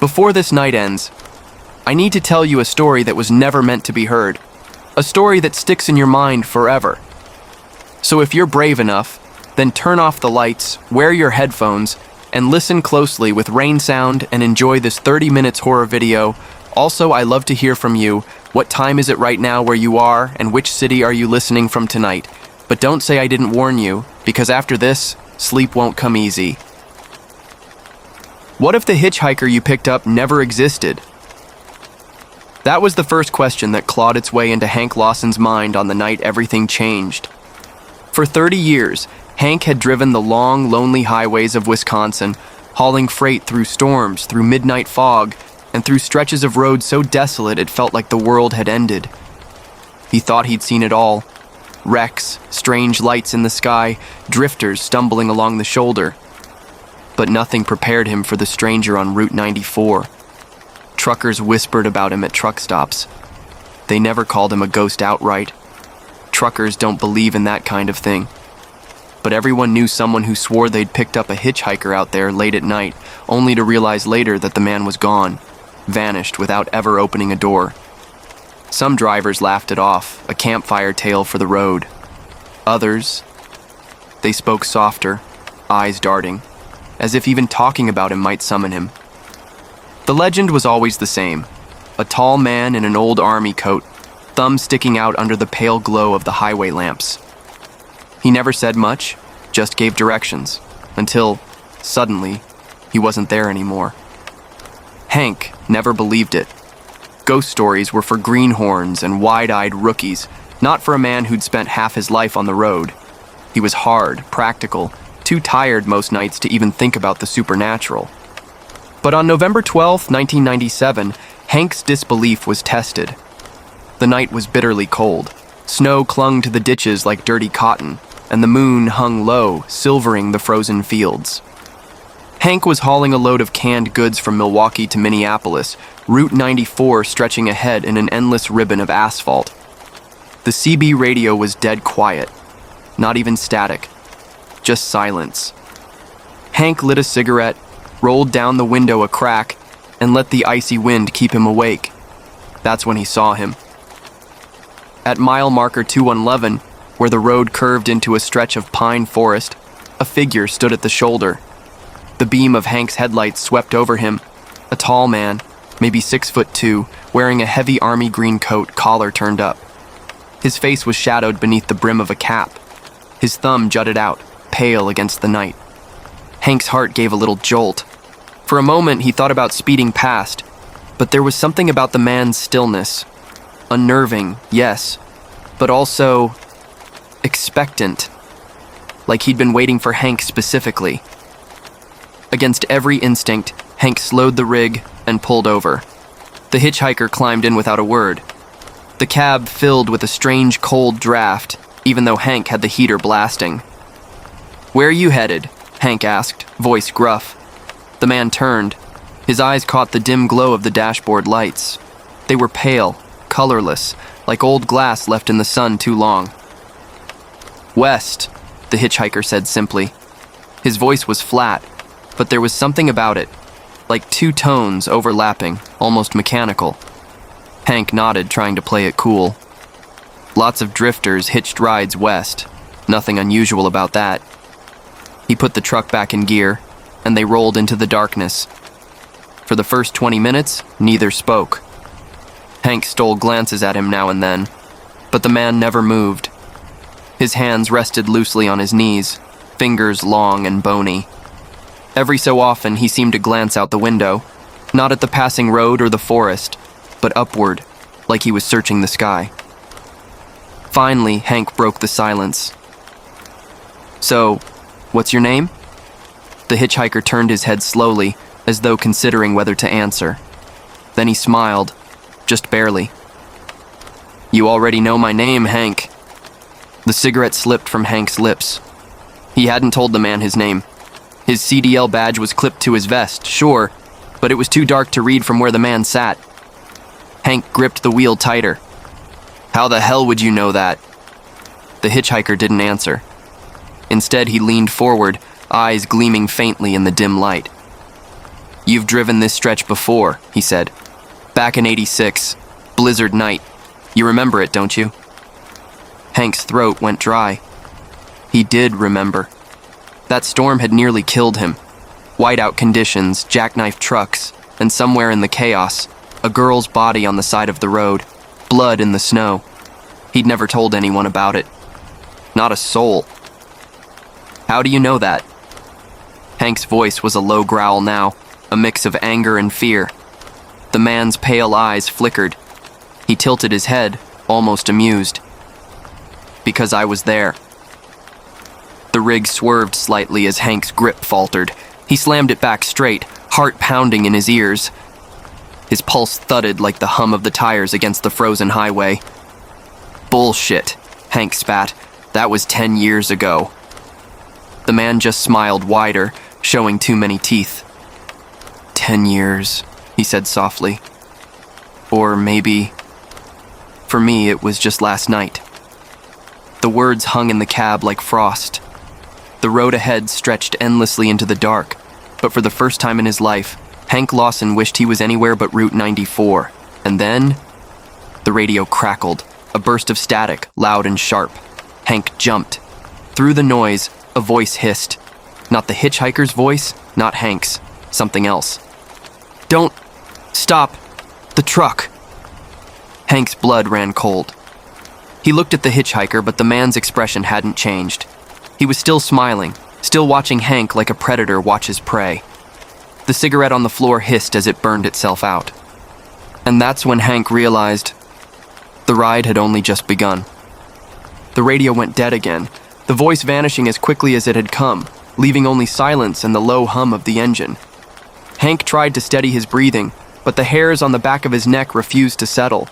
Before this night ends, I need to tell you a story that was never meant to be heard. A story that sticks in your mind forever. So if you're brave enough, then turn off the lights, wear your headphones, and listen closely with rain sound and enjoy this 30 minutes horror video. Also, I love to hear from you. What time is it right now where you are, and which city are you listening from tonight? But don't say I didn't warn you, because after this, sleep won't come easy. What if the hitchhiker you picked up never existed? That was the first question that clawed its way into Hank Lawson's mind on the night everything changed. For 30 years, Hank had driven the long, lonely highways of Wisconsin, hauling freight through storms, through midnight fog, and through stretches of road so desolate it felt like the world had ended. He thought he'd seen it all. Wrecks, strange lights in the sky, drifters stumbling along the shoulder. But nothing prepared him for the stranger on Route 94. Truckers whispered about him at truck stops. They never called him a ghost outright. Truckers don't believe in that kind of thing. But everyone knew someone who swore they'd picked up a hitchhiker out there late at night, only to realize later that the man was gone, vanished without ever opening a door. Some drivers laughed it off, a campfire tale for the road. Others, they spoke softer, eyes darting, as if even talking about him might summon him. The legend was always the same: a tall man in an old army coat, thumb sticking out under the pale glow of the highway lamps. He never said much, just gave directions, until, suddenly, he wasn't there anymore. Hank never believed it. Ghost stories were for greenhorns and wide-eyed rookies, not for a man who'd spent half his life on the road. He was hard, practical, too tired most nights to even think about the supernatural. But on November 12, 1997, Hank's disbelief was tested. The night was bitterly cold. Snow clung to the ditches like dirty cotton, and the moon hung low, silvering the frozen fields. Hank was hauling a load of canned goods from Milwaukee to Minneapolis, Route 94 stretching ahead in an endless ribbon of asphalt. The CB radio was dead quiet, not even static, just silence. Hank lit a cigarette, rolled down the window a crack, and let the icy wind keep him awake. That's when he saw him. At mile marker 2111, where the road curved into a stretch of pine forest, a figure stood at the shoulder. The beam of Hank's headlights swept over him. A tall man, maybe 6'2", wearing a heavy army green coat, collar turned up. His face was shadowed beneath the brim of a cap. His thumb jutted out, pale against the night. Hank's heart gave a little jolt. For a moment, he thought about speeding past, but there was something about the man's stillness. Unnerving, yes, but also expectant, like he'd been waiting for Hank specifically. Against every instinct, Hank slowed the rig and pulled over. The hitchhiker climbed in without a word. The cab filled with a strange cold draft, even though Hank had the heater blasting. "Where are you headed?" Hank asked, voice gruff. The man turned. His eyes caught the dim glow of the dashboard lights. They were pale, colorless, like old glass left in the sun too long. "West," the hitchhiker said simply. His voice was flat, but there was something about it, like two tones overlapping, almost mechanical. Hank nodded, trying to play it cool. Lots of drifters hitched rides west. Nothing unusual about that. He put the truck back in gear, and they rolled into the darkness. For the first 20 minutes, neither spoke. Hank stole glances at him now and then, but the man never moved. His hands rested loosely on his knees, fingers long and bony. Every so often, he seemed to glance out the window, not at the passing road or the forest, but upward, like he was searching the sky. Finally, Hank broke the silence. "So, what's your name?" The hitchhiker turned his head slowly, as though considering whether to answer. Then he smiled, just barely. "You already know my name, Hank." The cigarette slipped from Hank's lips. He hadn't told the man his name. His CDL badge was clipped to his vest, sure, but it was too dark to read from where the man sat. Hank gripped the wheel tighter. "How the hell would you know that?" The hitchhiker didn't answer. Instead, he leaned forward, eyes gleaming faintly in the dim light. "You've driven this stretch before," he said. "Back in '86, blizzard night. You remember it, don't you?" Hank's throat went dry. He did remember. That storm had nearly killed him. Whiteout conditions, jackknife trucks, and somewhere in the chaos, a girl's body on the side of the road, blood in the snow. He'd never told anyone about it. Not a soul. "How do you know that?" Hank's voice was a low growl now, a mix of anger and fear. The man's pale eyes flickered. He tilted his head, almost amused. "Because I was there." The rig swerved slightly as Hank's grip faltered. He slammed it back straight, heart pounding in his ears. His pulse thudded like the hum of the tires against the frozen highway. "Bullshit," Hank spat. "That was 10 years ago." The man just smiled wider, showing too many teeth. 10 years, he said softly. "Or maybe... For me, it was just last night." The words hung in the cab like frost. The road ahead stretched endlessly into the dark, but for the first time in his life, Hank Lawson wished he was anywhere but Route 94. And then... The radio crackled, a burst of static, loud and sharp. Hank jumped. Through the noise, a voice hissed. Not the hitchhiker's voice, not Hank's, something else. "Don't stop the truck." Hank's blood ran cold. He looked at the hitchhiker, but the man's expression hadn't changed. He was still smiling, still watching Hank like a predator watches prey. The cigarette on the floor hissed as it burned itself out. And that's when Hank realized the ride had only just begun. The radio went dead again, the voice vanishing as quickly as it had come, leaving only silence and the low hum of the engine. Hank tried to steady his breathing, but the hairs on the back of his neck refused to settle.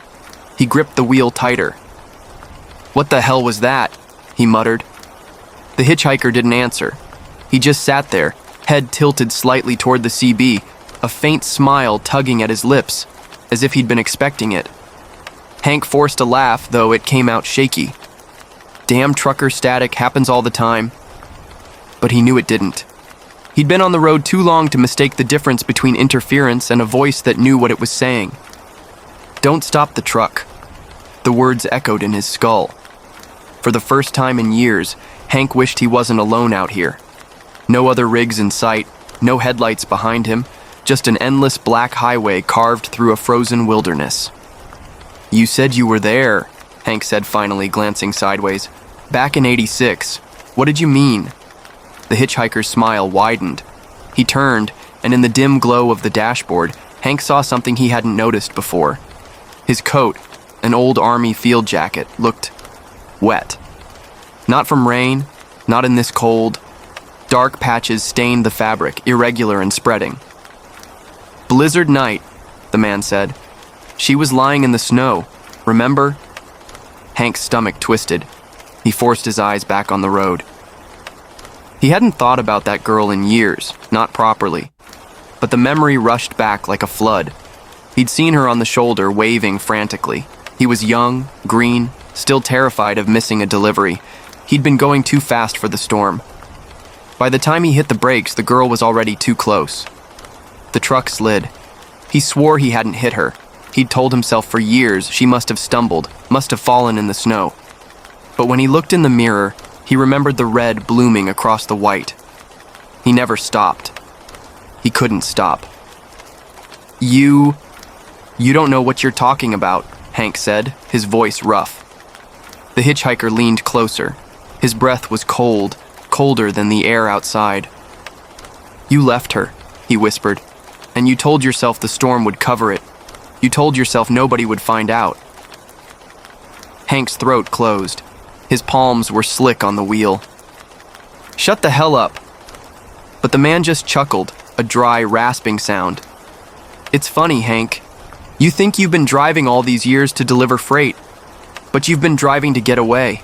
He gripped the wheel tighter. "What the hell was that?" he muttered. The hitchhiker didn't answer. He just sat there, head tilted slightly toward the CB, a faint smile tugging at his lips, as if he'd been expecting it. Hank forced a laugh, though it came out shaky. Damn trucker static happens all the time. But he knew it didn't. He'd been on the road too long to mistake the difference between interference and a voice that knew what it was saying. "Don't stop the truck." The words echoed in his skull. For the first time in years, Hank wished he wasn't alone out here. No other rigs in sight, no headlights behind him, just an endless black highway carved through a frozen wilderness. "You said you were there," Hank said finally, glancing sideways. "Back in '86. What did you mean?" The hitchhiker's smile widened. He turned, and in the dim glow of the dashboard, Hank saw something he hadn't noticed before. His coat, an old army field jacket, looked wet. Not from rain, not in this cold. Dark patches stained the fabric, irregular and spreading. "Blizzard night," the man said. "She was lying in the snow, remember?" Hank's stomach twisted. He forced his eyes back on the road. He hadn't thought about that girl in years, not properly. But the memory rushed back like a flood. He'd seen her on the shoulder, waving frantically. He was young, green, still terrified of missing a delivery. He'd been going too fast for the storm. By the time he hit the brakes, the girl was already too close. The truck slid. He swore he hadn't hit her. He'd told himself for years she must have stumbled, must have fallen in the snow. But when he looked in the mirror, he remembered the red blooming across the white. He never stopped. He couldn't stop. You don't know what you're talking about," Hank said, his voice rough. The hitchhiker leaned closer. His breath was cold, colder than the air outside. "You left her," he whispered, "and you told yourself the storm would cover it. You told yourself nobody would find out." Hank's throat closed. His palms were slick on the wheel. "Shut the hell up." But the man just chuckled, a dry, rasping sound. "It's funny, Hank. You think you've been driving all these years to deliver freight, but you've been driving to get away."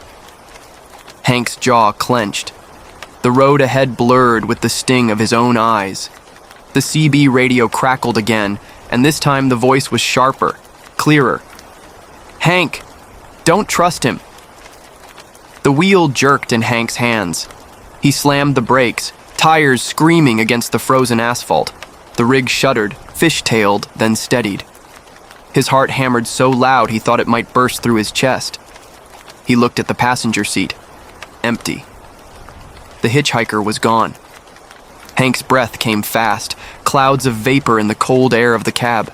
Hank's jaw clenched. The road ahead blurred with the sting of his own eyes. The CB radio crackled again, and this time the voice was sharper, clearer. "Hank, don't trust him." The wheel jerked in Hank's hands. He slammed the brakes, tires screaming against the frozen asphalt. The rig shuddered, fish-tailed, then steadied. His heart hammered so loud he thought it might burst through his chest. He looked at the passenger seat. Empty. The hitchhiker was gone. Hank's breath came fast, clouds of vapor in the cold air of the cab.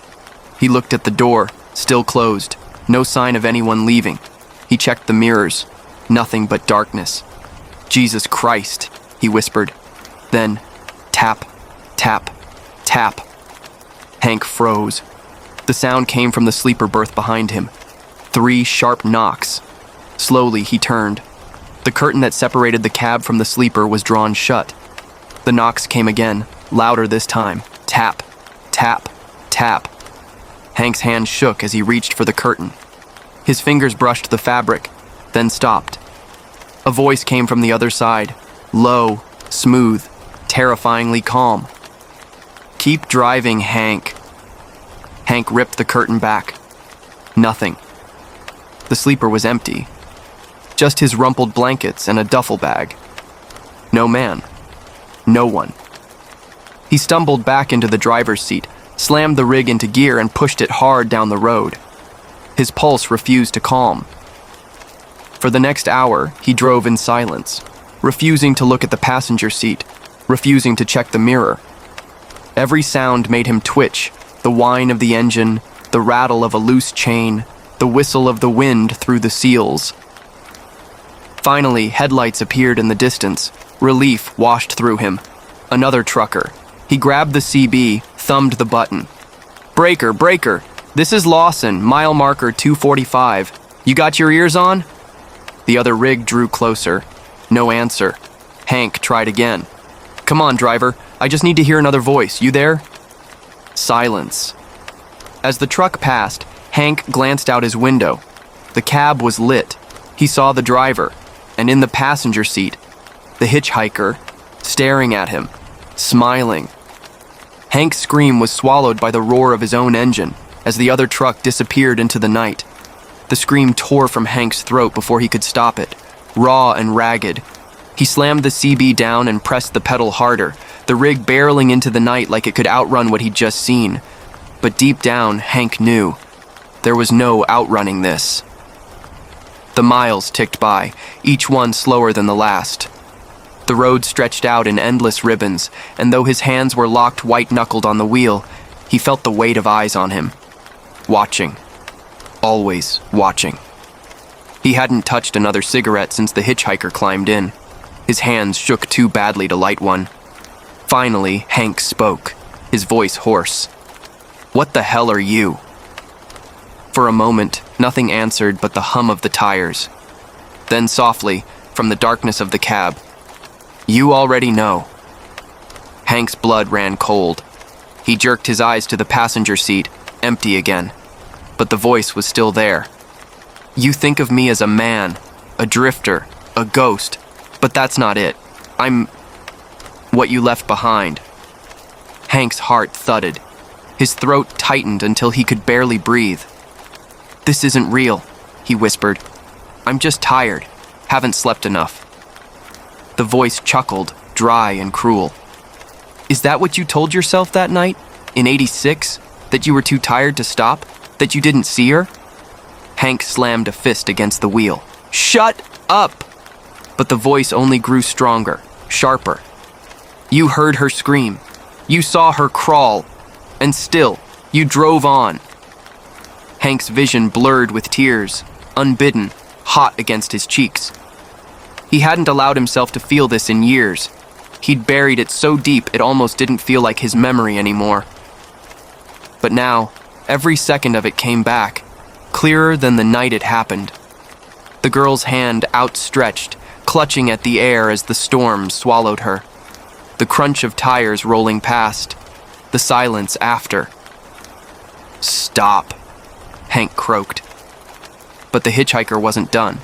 He looked at the door, still closed, no sign of anyone leaving. He checked the mirrors, nothing but darkness. Jesus Christ, he whispered. Then, tap, tap, tap. Hank froze. The sound came from the sleeper berth behind him. 3 sharp knocks. Slowly, he turned. The curtain that separated the cab from the sleeper was drawn shut. The knocks came again, louder this time. Tap, tap, tap. Hank's hand shook as he reached for the curtain. His fingers brushed the fabric, then stopped. A voice came from the other side, low, smooth, terrifyingly calm. "Keep driving, Hank." Hank ripped the curtain back. Nothing. The sleeper was empty. Just his rumpled blankets and a duffel bag. No man. No one. He stumbled back into the driver's seat, slammed the rig into gear and pushed it hard down the road. His pulse refused to calm. For the next hour, he drove in silence, refusing to look at the passenger seat, refusing to check the mirror. Every sound made him twitch, the whine of the engine, the rattle of a loose chain, the whistle of the wind through the seals. Finally, headlights appeared in the distance. Relief washed through him. Another trucker. He grabbed the CB, thumbed the button. "Breaker, breaker. This is Lawson, mile marker 245. You got your ears on?" The other rig drew closer. No answer. Hank tried again. "Come on, driver. I just need to hear another voice. You there?" Silence. As the truck passed, Hank glanced out his window. The cab was lit. He saw the driver, and in the passenger seat, the hitchhiker, staring at him, smiling. Hank's scream was swallowed by the roar of his own engine as the other truck disappeared into the night. The scream tore from Hank's throat before he could stop it, raw and ragged. He slammed the CB down and pressed the pedal harder, the rig barreling into the night like it could outrun what he'd just seen. But deep down, Hank knew. There was no outrunning this. The miles ticked by, each one slower than the last. The road stretched out in endless ribbons, and though his hands were locked white-knuckled on the wheel, he felt the weight of eyes on him. Watching. Always watching. He hadn't touched another cigarette since the hitchhiker climbed in. His hands shook too badly to light one. Finally, Hank spoke, his voice hoarse. "What the hell are you?" For a moment, nothing answered but the hum of the tires. Then softly, from the darkness of the cab, "You already know." Hank's blood ran cold. He jerked his eyes to the passenger seat, empty again. But the voice was still there. "You think of me as a man, a drifter, a ghost, but that's not it. I'm what you left behind." Hank's heart thudded. His throat tightened until he could barely breathe. "This isn't real," he whispered. "I'm just tired. Haven't slept enough." The voice chuckled, dry and cruel. "Is that what you told yourself that night, in '86? That you were too tired to stop? That you didn't see her?" Hank slammed a fist against the wheel. "Shut up!" But the voice only grew stronger, sharper. "You heard her scream. You saw her crawl. And still, you drove on." Hank's vision blurred with tears, unbidden, hot against his cheeks. He hadn't allowed himself to feel this in years. He'd buried it so deep it almost didn't feel like his memory anymore. But now, every second of it came back, clearer than the night it happened. The girl's hand outstretched, clutching at the air as the storm swallowed her. The crunch of tires rolling past. The silence after. "Stop," Hank croaked. But the hitchhiker wasn't done.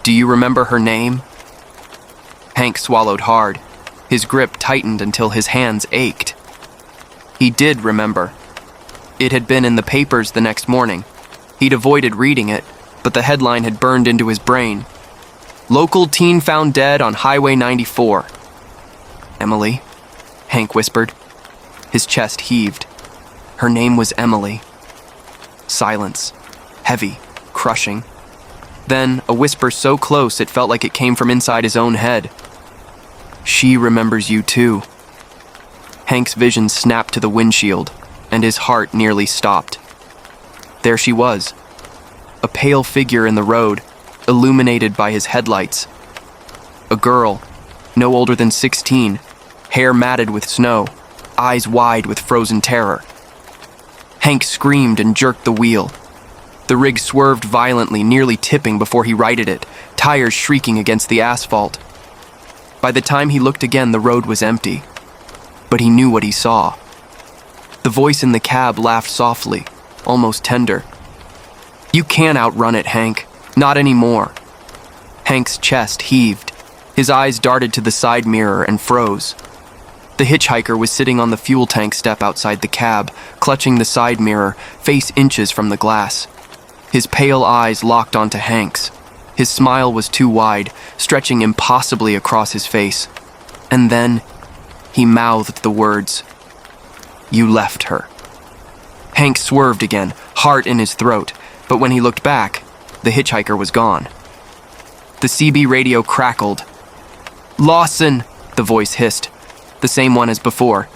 "Do you remember her name?" Hank swallowed hard. His grip tightened until his hands ached. He did remember. It had been in the papers the next morning. He'd avoided reading it, but the headline had burned into his brain. "Local teen found dead on Highway 94. "Emily?" Hank whispered. His chest heaved. Her name was Emily. Silence. Heavy. Crushing. Then, a whisper so close it felt like it came from inside his own head. She remembers you too. Hank's vision snapped to the windshield, and his heart nearly stopped. There she was. A pale figure in the road, illuminated by his headlights. A girl, no older than 16, hair matted with snow, eyes wide with frozen terror. Hank screamed and jerked the wheel. The rig swerved violently, nearly tipping before he righted it, tires shrieking against the asphalt. By the time he looked again, the road was empty. But he knew what he saw. The voice in the cab laughed softly, almost tender. You can't outrun it, Hank. Not anymore. Hank's chest heaved. His eyes darted to the side mirror and froze. The hitchhiker was sitting on the fuel tank step outside the cab, clutching the side mirror, face inches from the glass. His pale eyes locked onto Hank's. His smile was too wide, stretching impossibly across his face. And then, he mouthed the words, "You left her." Hank swerved again, heart in his throat, but when he looked back, the hitchhiker was gone. The CB radio crackled. "Lawson," the voice hissed. The same one as before.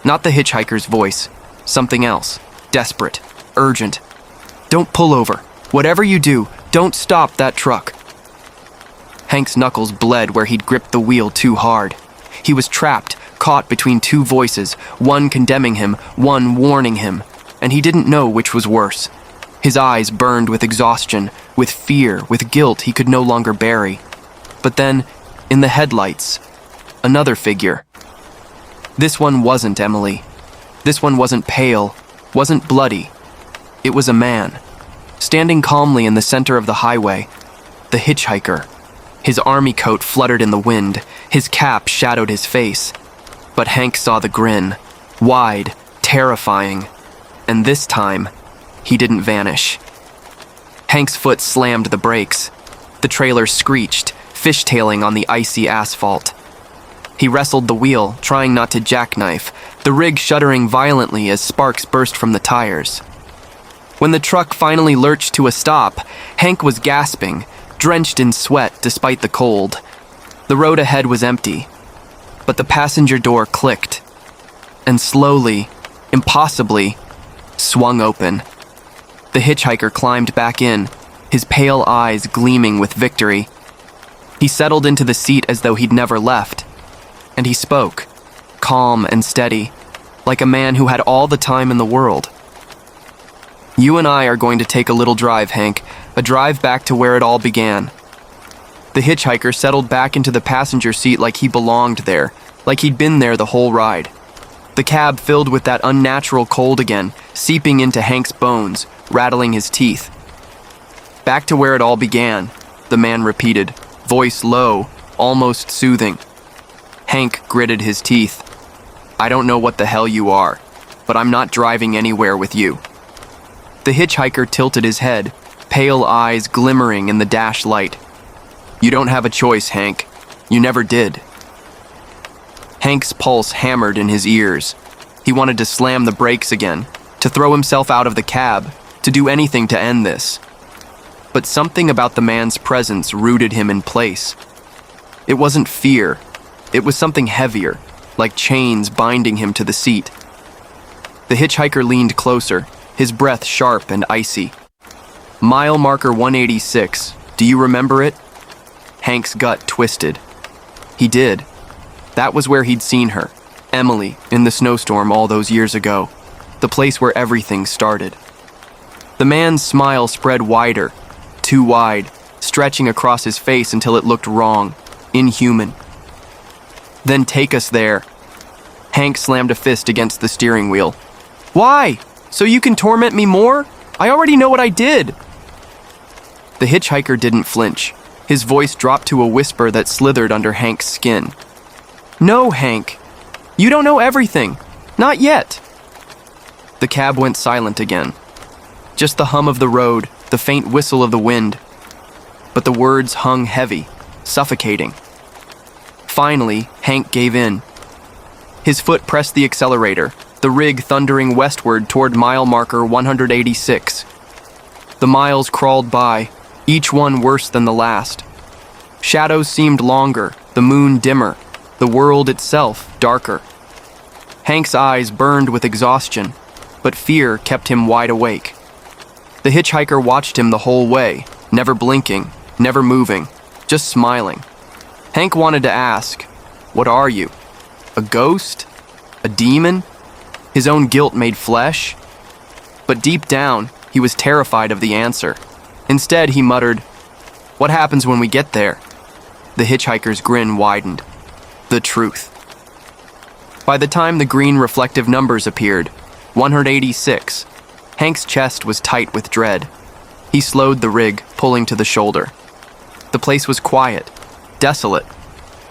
Not the hitchhiker's voice. Something else. Desperate. Urgent. "Don't pull over. Whatever you do, don't stop that truck." Hank's knuckles bled where he'd gripped the wheel too hard. He was trapped, caught between two voices, one condemning him, one warning him, and he didn't know which was worse. His eyes burned with exhaustion, with fear, with guilt he could no longer bury. But then, in the headlights, another figure. This one wasn't Emily. This one wasn't pale, wasn't bloody. It was a man, standing calmly in the center of the highway, the hitchhiker. His army coat fluttered in the wind, his cap shadowed his face. But Hank saw the grin, wide, terrifying, and this time, he didn't vanish. Hank's foot slammed the brakes. The trailer screeched, fishtailing on the icy asphalt. He wrestled the wheel, trying not to jackknife, the rig shuddering violently as sparks burst from the tires. When the truck finally lurched to a stop, Hank was gasping, drenched in sweat despite the cold. The road ahead was empty, but the passenger door clicked, and slowly, impossibly, swung open. The hitchhiker climbed back in, his pale eyes gleaming with victory. He settled into the seat as though he'd never left, and he spoke, calm and steady, like a man who had all the time in the world. "You and I are going to take a little drive, Hank, a drive back to where it all began." The hitchhiker settled back into the passenger seat like he belonged there, like he'd been there the whole ride. The cab filled with that unnatural cold again, seeping into Hank's bones, rattling his teeth. "Back to where it all began," the man repeated, voice low, almost soothing. Hank gritted his teeth. "I don't know what the hell you are, but I'm not driving anywhere with you." The hitchhiker tilted his head, pale eyes glimmering in the dash light. "You don't have a choice, Hank. You never did." Hank's pulse hammered in his ears. He wanted to slam the brakes again, to throw himself out of the cab, to do anything to end this. But something about the man's presence rooted him in place. It wasn't fear. It was something heavier, like chains binding him to the seat. The hitchhiker leaned closer, his breath sharp and icy. "Mile marker 186. Do you remember it?" Hank's gut twisted. He did. That was where he'd seen her, Emily, in the snowstorm all those years ago, the place where everything started. The man's smile spread wider, too wide, stretching across his face until it looked wrong, inhuman. "Then take us there." Hank slammed a fist against the steering wheel. "Why? So you can torment me more? I already know what I did." The hitchhiker didn't flinch. His voice dropped to a whisper that slithered under Hank's skin. "No, Hank. You don't know everything. Not yet." The cab went silent again. Just the hum of the road, the faint whistle of the wind. But the words hung heavy, suffocating. Finally, Hank gave in. His foot pressed the accelerator, the rig thundering westward toward mile marker 186. The miles crawled by, each one worse than the last. Shadows seemed longer, the moon dimmer, the world itself darker. Hank's eyes burned with exhaustion, but fear kept him wide awake. The hitchhiker watched him the whole way, never blinking, never moving, just smiling. Hank wanted to ask, "What are you? A ghost? A demon?" His own guilt made flesh. But deep down, he was terrified of the answer. Instead, he muttered, "What happens when we get there?" The hitchhiker's grin widened. The truth. By the time the green reflective numbers appeared, 186, Hank's chest was tight with dread. He slowed the rig, pulling to the shoulder. The place was quiet, desolate.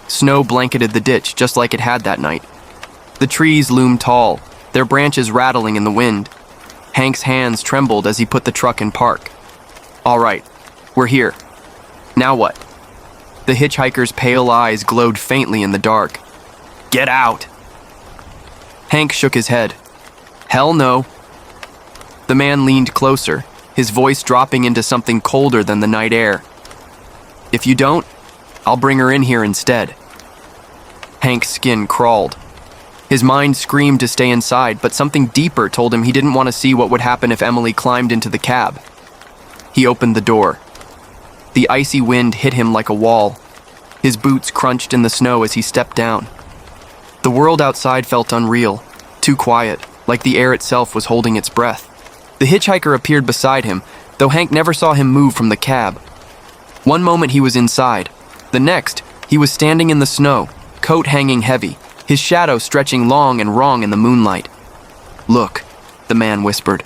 Snow blanketed the ditch just like it had that night. The trees loomed tall, their branches rattling in the wind. Hank's hands trembled as he put the truck in park. "All right, we're here. Now what?" The hitchhiker's pale eyes glowed faintly in the dark. "Get out!" Hank shook his head. "Hell no." The man leaned closer, his voice dropping into something colder than the night air. "If you don't, I'll bring her in here instead." Hank's skin crawled. His mind screamed to stay inside, but something deeper told him he didn't want to see what would happen if Emily climbed into the cab. He opened the door. The icy wind hit him like a wall. His boots crunched in the snow as he stepped down. The world outside felt unreal, too quiet, like the air itself was holding its breath. The hitchhiker appeared beside him, though Hank never saw him move from the cab. One moment he was inside. The next, he was standing in the snow, coat hanging heavy, his shadow stretching long and wrong in the moonlight. "Look," the man whispered.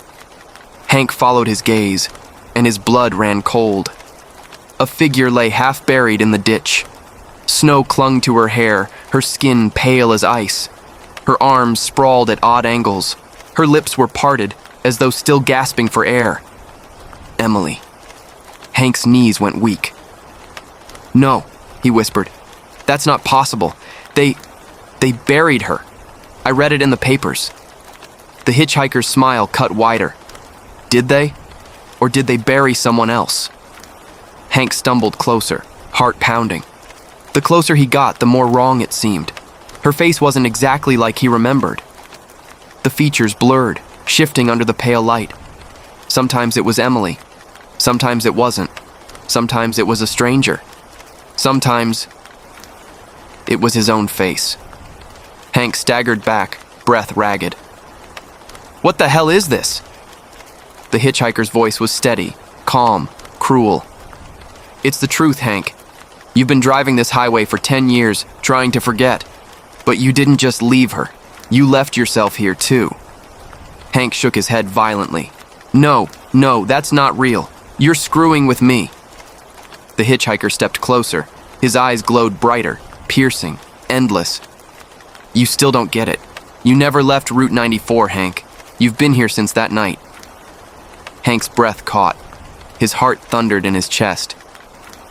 Hank followed his gaze, and his blood ran cold. A figure lay half buried in the ditch. Snow clung to her hair, her skin pale as ice. Her arms sprawled at odd angles. Her lips were parted, as though still gasping for air. Emily. Hank's knees went weak. "No," he whispered. "That's not possible. They buried her. I read it in the papers." The hitchhiker's smile cut wider. "Did they? Or did they bury someone else?" Hank stumbled closer, heart pounding. The closer he got, the more wrong it seemed. Her face wasn't exactly like he remembered. The features blurred, shifting under the pale light. Sometimes it was Emily. Sometimes it wasn't. Sometimes it was a stranger. Sometimes it was his own face. Hank staggered back, breath ragged. "What the hell is this?" The hitchhiker's voice was steady, calm, cruel. "It's the truth, Hank. You've been driving this highway for 10 years, trying to forget. But you didn't just leave her. You left yourself here, too." Hank shook his head violently. No, that's not real. You're screwing with me." The hitchhiker stepped closer. His eyes glowed brighter, piercing, endless. "You still don't get it. You never left Route 94, Hank. You've been here since that night." Hank's breath caught. His heart thundered in his chest.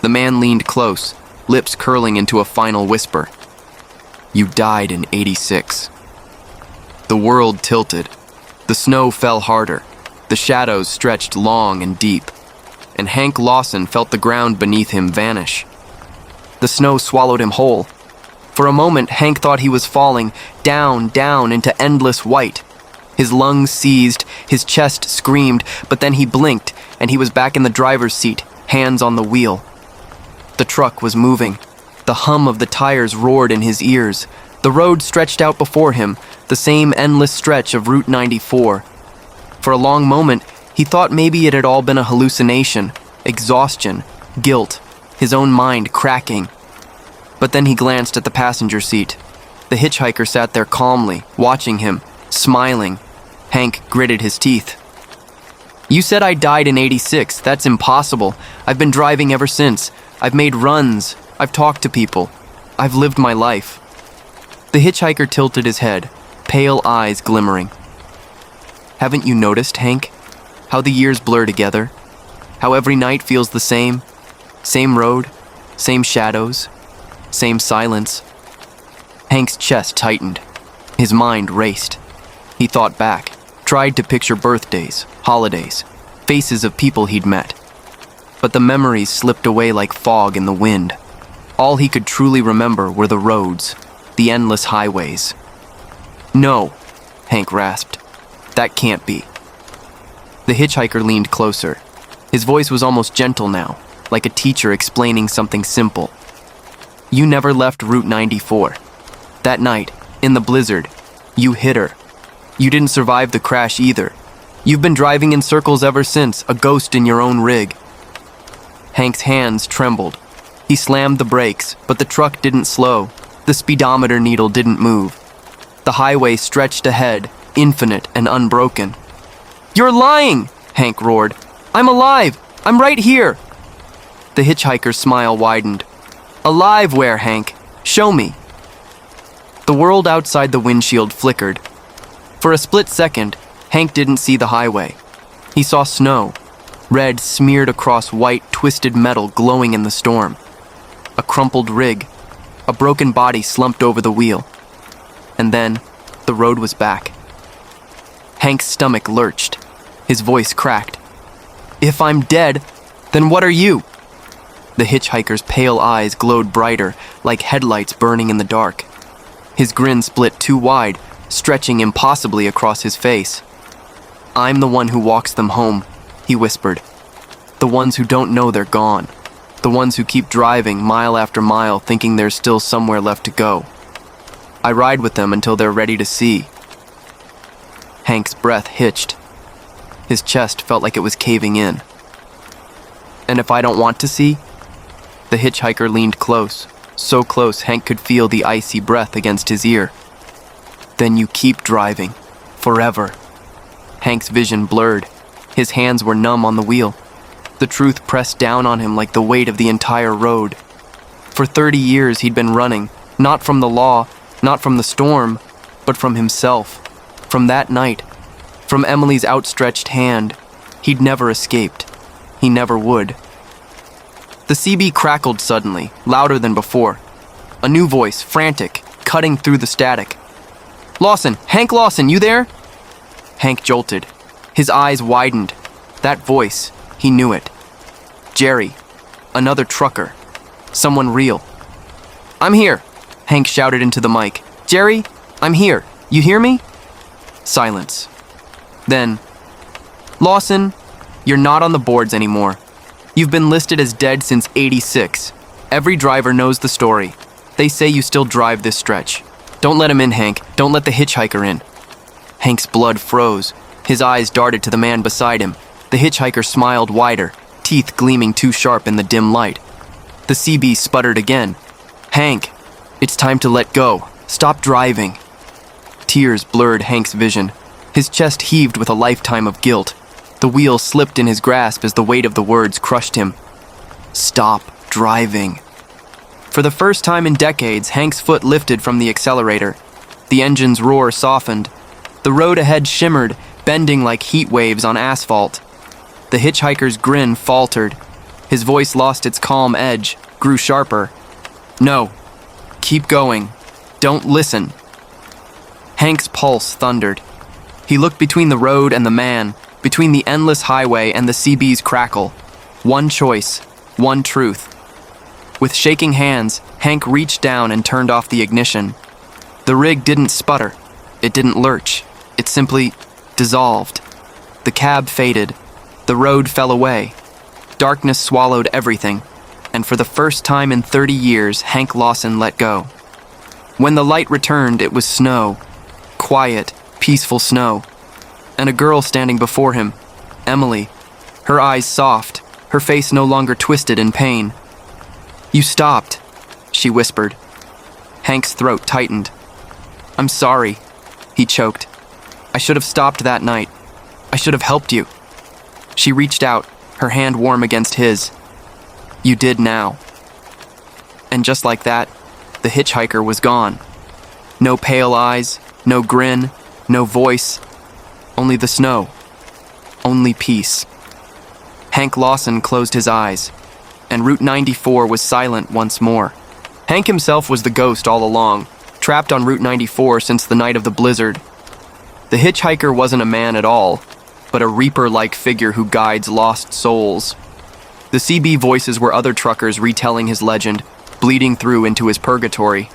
The man leaned close, lips curling into a final whisper. "You died in 86. The world tilted. The snow fell harder. The shadows stretched long and deep. And Hank Lawson felt the ground beneath him vanish. The snow swallowed him whole. For a moment, Hank thought he was falling down into endless white. His lungs seized, his chest screamed, but then he blinked, and he was back in the driver's seat, hands on the wheel. The truck was moving. The hum of the tires roared in his ears. The road stretched out before him, the same endless stretch of Route 94. For a long moment, he thought maybe it had all been a hallucination, exhaustion, guilt, his own mind cracking. But then he glanced at the passenger seat. The hitchhiker sat there calmly, watching him, smiling. Hank gritted his teeth. "You said I died in 86. That's impossible. I've been driving ever since. I've made runs. I've talked to people. I've lived my life." The hitchhiker tilted his head, pale eyes glimmering. "Haven't you noticed, Hank? How the years blur together? How every night feels the same? Same road, same shadows, same silence." Hank's chest tightened. His mind raced. He thought back, tried to picture birthdays, holidays, faces of people he'd met. But the memories slipped away like fog in the wind. All he could truly remember were the roads, the endless highways. "No," Hank rasped. "That can't be." The hitchhiker leaned closer. His voice was almost gentle now, like a teacher explaining something simple. "You never left Route 94. That night, in the blizzard, you hit her. You didn't survive the crash either. You've been driving in circles ever since, a ghost in your own rig." Hank's hands trembled. He slammed the brakes, but the truck didn't slow. The speedometer needle didn't move. The highway stretched ahead, infinite and unbroken. "You're lying!" Hank roared. "I'm alive! I'm right here!" The hitchhiker's smile widened. "Alive where, Hank? Show me." The world outside the windshield flickered. For a split second, Hank didn't see the highway. He saw snow, red smeared across white, twisted metal glowing in the storm. A crumpled rig, a broken body slumped over the wheel. And then, the road was back. Hank's stomach lurched. His voice cracked. "If I'm dead, then what are you?" The hitchhiker's pale eyes glowed brighter, like headlights burning in the dark. His grin split too wide, stretching impossibly across his face. "I'm the one who walks them home," he whispered. "The ones who don't know they're gone. The ones who keep driving mile after mile thinking there's still somewhere left to go. I ride with them until they're ready to see." Hank's breath hitched. His chest felt like it was caving in. "And if I don't want to see?" The hitchhiker leaned close, so close Hank could feel the icy breath against his ear. "Then you keep driving. Forever." Hank's vision blurred. His hands were numb on the wheel. The truth pressed down on him like the weight of the entire road. For 30 years he'd been running, not from the law, not from the storm, but from himself. From that night, from Emily's outstretched hand, he'd never escaped. He never would. The CB crackled suddenly, louder than before. A new voice, frantic, cutting through the static. "Lawson! Hank Lawson, you there?" Hank jolted. His eyes widened. That voice, he knew it. Jerry. Another trucker. Someone real. "I'm here," Hank shouted into the mic. "Jerry, I'm here. You hear me?" Silence. Then, "Lawson, you're not on the boards anymore. You've been listed as dead since '86. Every driver knows the story. They say you still drive this stretch. Don't let him in, Hank. Don't let the hitchhiker in." Hank's blood froze. His eyes darted to the man beside him. The hitchhiker smiled wider, teeth gleaming too sharp in the dim light. The CB sputtered again. "Hank, it's time to let go. Stop driving." Tears blurred Hank's vision. His chest heaved with a lifetime of guilt. The wheel slipped in his grasp as the weight of the words crushed him. Stop driving. For the first time in decades, Hank's foot lifted from the accelerator. The engine's roar softened. The road ahead shimmered, bending like heat waves on asphalt. The hitchhiker's grin faltered. His voice lost its calm edge, grew sharper. "No. Keep going. Don't listen." Hank's pulse thundered. He looked between the road and the man, between the endless highway and the CB's crackle. One choice, one truth. With shaking hands, Hank reached down and turned off the ignition. The rig didn't sputter. It didn't lurch. It simply dissolved. The cab faded. The road fell away. Darkness swallowed everything, and for the first time in 30 years, Hank Lawson let go. When the light returned, it was snow. Quiet, peaceful snow. And a girl standing before him, Emily, her eyes soft, her face no longer twisted in pain. "You stopped," she whispered. Hank's throat tightened. "I'm sorry," he choked. "I should have stopped that night. I should have helped you." She reached out, her hand warm against his. "You did now." And just like that, the hitchhiker was gone. No pale eyes, no grin, no voice, only the snow, only peace. Hank Lawson closed his eyes, and Route 94 was silent once more. Hank himself was the ghost all along, trapped on Route 94 since the night of the blizzard. The hitchhiker wasn't a man at all, but a reaper-like figure who guides lost souls. The CB voices were other truckers retelling his legend, bleeding through into his purgatory.